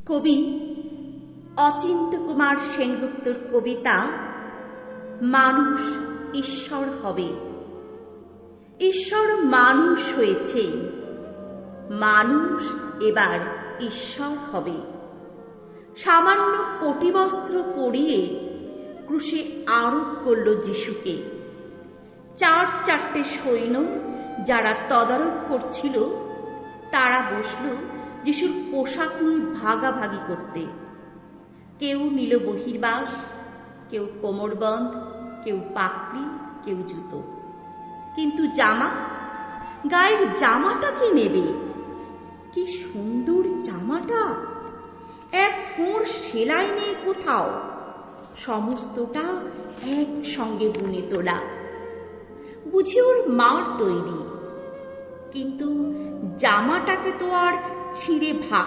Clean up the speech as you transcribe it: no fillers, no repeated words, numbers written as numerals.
কবি অচিন্ত্য কুমার সেনগুপ্তর কবিতা মানুষ ঈশ্বর হবে। ঈশ্বর মানুষ হয়েছে, মানুষ এবার ঈশ্বর হবে। সামান্য কটিবস্ত্র পরিয়ে ক্রুশে আরোপ করল যিশুকে। চারটে সৈন্য যারা তদারক করছিল তারা বসল যিশুর পোশাক নিয়ে ভাগাভাগি করতে। কেউ নিল বহির্বাস, কেউ কোমরবন্ধ, কেউ পাকড়ি, কেউ জুতো। কিন্তু জামা, গায়ের জামাটা কে নেবে? কি সুন্দর জামাটা! এক ফোঁড় সেলাই নেই কোথাও, সমস্তটা একসঙ্গে বুনে তোলা। বুঝি ওর মার তৈরি, কিন্তু জামাটাকে তো আর ছিঁড়ে ভাগ